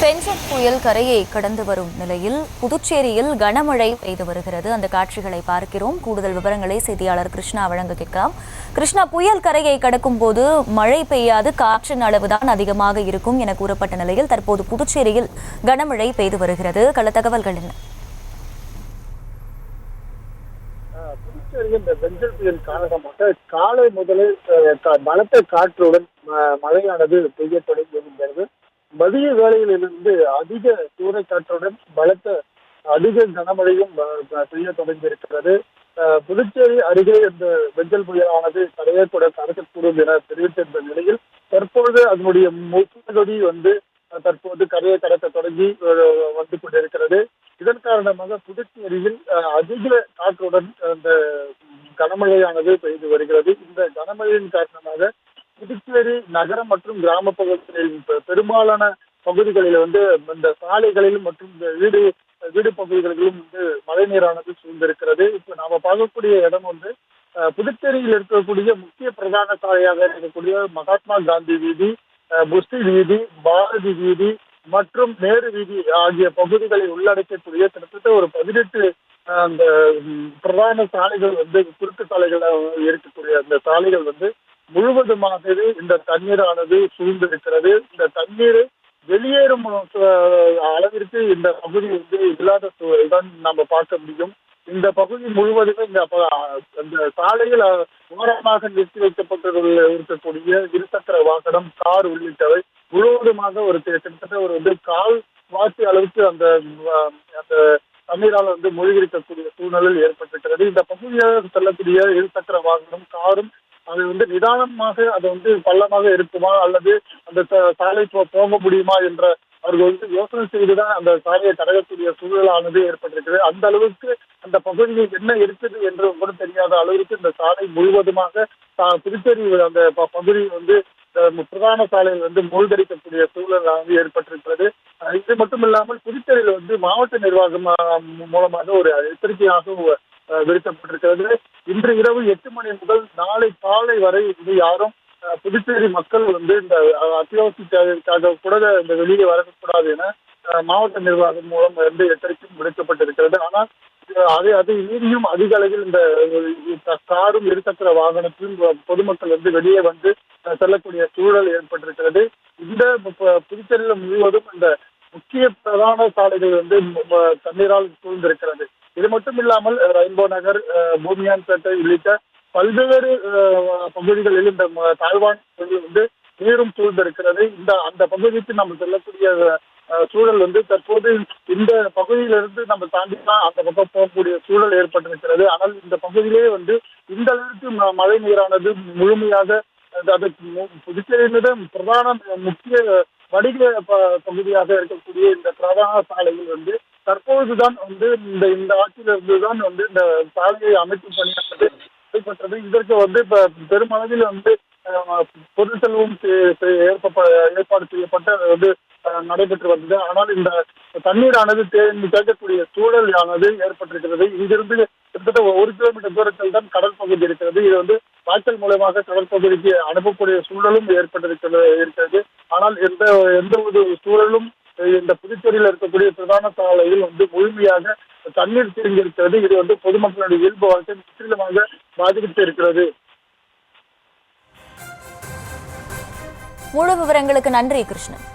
Pension புயல் கரையை கடந்து வரும் நிலையில் புதுச்சேரியில் கனமழை பெய்து வருகிறது. அந்த காட்சிகளை பார்க்கிறோம். கூடுதல் விவரங்களை செய்தியாளர் கிருஷ்ணா வழங்க கேட்கலாம். கிருஷ்ணா, புயல் கரையை கடக்கும் போது மழை பெய்யாது, காற்றின் அளவுதான் அதிகமாக இருக்கும் என கூறப்பட்ட நிலையில் தற்போது புதுச்சேரியில் கனமழை பெய்து வருகிறது. கள தகவல்கள் என்ன? புதுச்சேரியில் இந்த பென்சன் புயல் காரணமாக காலை முதலில் பலத்த காற்றுடன் மழையானது பெய்ய தொடங்கி வருகிறது. மதிய வேளையிலிருந்து அதிக சூறைக்காற்றுடன் அதிக கனமழையும் பெய்ய தொடங்கி இருக்கிறது. புதுச்சேரி அருகே இந்த பென்சன் புயலானது கடக்கக்கூடும் என தெரிவித்திருந்த நிலையில் தற்போது அதனுடைய முற்றுகொடி தற்போது கரையை கடக்க தொடங்கி வந்து கொண்டிருக்கிறது. இதன் காரணமாக புதுச்சேரியில் அதிக காற்றுடன் இந்த கனமழையானது பெய்து வருகிறது. இந்த கனமழையின் காரணமாக புதுச்சேரி நகரம் மற்றும் கிராம பகுதிகளில் பெரும்பாலான பகுதிகளில் இந்த சாலைகளிலும் மற்றும் இந்த வீடு பகுதிகளிலும் மழை நீரானது சூழ்ந்திருக்கிறது. இப்ப நாம பார்க்கக்கூடிய இடம் புதுச்சேரியில் இருக்கக்கூடிய முக்கிய பிரதான சாலையாக இருக்கக்கூடிய மகாத்மா காந்தி வீதி, புஷ்டி வீதி, பாரதி வீதி மற்றும் நேரு வீதி ஆகிய பகுதிகளை உள்ளடக்கக்கூடிய கிட்டத்தட்ட ஒரு 18 அந்த பிரதான சாலைகள் குறுக்கு சாலைகள் இருக்கக்கூடிய அந்த சாலைகள் முழுவதுமாகவே இந்த தண்ணீரானது சூழ்ந்திருக்கிறது. இந்த தண்ணீர் வெளியேறும் அளவிற்கு இந்த பகுதி இல்லாத சூழல்தான் நம்ம பார்க்க முடியும். இந்த பகுதி முழுவதுமே இந்த சாலையில் ஓரமாக நிறுத்தி இருக்கக்கூடிய இருசக்கர வாகனம், கார் உள்ளிட்டவை முழுவதுமாக ஒரு கிட்டத்தட்ட ஒரு கால் வாசி அளவுக்கு அந்த தண்ணீரால் மூழ்கிருக்கக்கூடிய சூழ்நிலை ஏற்பட்டிருக்கிறது. இந்த பகுதியாக செல்லக்கூடிய இருசக்கர வாகனம், காரும் அது நிதானமாக அது பள்ளமாக இருக்குமா அல்லது அந்த சாலை போக முடியுமா என்ற அவர்கள் யோசனை செய்துதான் அந்த சாலையை கடக்கக்கூடிய சூழலானது ஏற்பட்டிருக்கிறது. அந்த அளவுக்கு அந்த பகுதியில் என்ன இருக்குது என்று கூட தெரியாத அளவிற்கு இந்த சாலை முழுவதுமாக புதுச்சேரி அந்த பகுதி பிரதான சாலையில் மூழ்கடிக்கக்கூடிய சூழலானது ஏற்பட்டிருக்கிறது. இது மட்டும் இல்லாமல் புதுச்சேரியில் மாவட்ட நிர்வாகம் மூலமாக ஒரு எச்சரிக்கையாக விடுக்கப்பட்டிருக்கிறது. இன்று இரவு 8 மணி முதல் நாளை காலை வரை யாரும் புதுச்சேரி மக்கள் இந்த அத்தியாவசிய தேவைக்காக கூட இந்த வெளியே வரக்கூடாது என மாவட்ட நிர்வாகம் மூலம் எச்சரிக்கையும் விடுக்கப்பட்டிருக்கிறது. ஆனால் அதை மீறியும் அதிக அளவில் இந்த காரும் இருசக்கர வாகனத்திலும் பொதுமக்கள் வெளியே செல்லக்கூடிய சூழல் ஏற்பட்டிருக்கிறது. இந்த புதுச்சேரியில் முழுவதும் இந்த முக்கிய பிரதான சாலைகள் தண்ணீரால் சூழ்ந்திருக்கிறது. இது மட்டும் இல்லாமல் ரெயின்போ நகர், பூமியான்பேட்டை உள்ளிட்ட பல்வேறு பகுதிகளில் இந்த தாழ்வான் நீரும் சூழ்ந்திருக்கிறது. அந்த பகுதிக்கு நம்ம செல்லக்கூடிய சூழல் தற்போது இந்த பகுதியிலிருந்து நம்ம தாண்டிதான் அந்த பக்கம் போகக்கூடிய சூழல் ஏற்பட்டிருக்கிறது. ஆனால் இந்த பகுதியிலே இந்த அளவுக்கு மழை நீரானது முழுமையாக புதுச்சேரியில்தான் பிரதான முக்கிய வணிக பகுதியாக இருக்கக்கூடிய இந்த பிரதான சாலையில் தற்போதுதான் இந்த ஆட்சியிலிருந்துதான் இந்த சாலையை அமைக்கும் பணியானது நடைபெற்றது. இதற்கு பெருமளவில் பொது செல்வம் ஏற்பாடு செய்யப்பட்டு நடைபெற்று வந்தது. ஆனால் இந்த தண்ணீரானது தேக்கக்கூடிய சூழல் ஆனது ஏற்பட்டிருக்கிறது. இங்கிருந்து கிட்டத்தட்ட 1 கிலோமீட்டர் தூரத்தில் தான் கடல் பகுதி இருக்கிறது. இது வாய்க்கால் மூலமாக கடல் பகுதிக்கு அனுப்பக்கூடிய சூழலும் இருக்கிறது. ஆனால் எந்த ஒரு சூழலும் இந்த புதுச்சேரியில் இருக்கக்கூடிய பிரதான சாலையில் முழுமையாக தண்ணீர் தேங்கி இருக்கிறது. இது பொதுமக்களுடைய இயல்பு வாழ்க்கை முற்றிலுமாக பாதிக்கப்பட்டு இருக்கிறது. முழு விவரங்களுக்கு நன்றி கிருஷ்ணன்.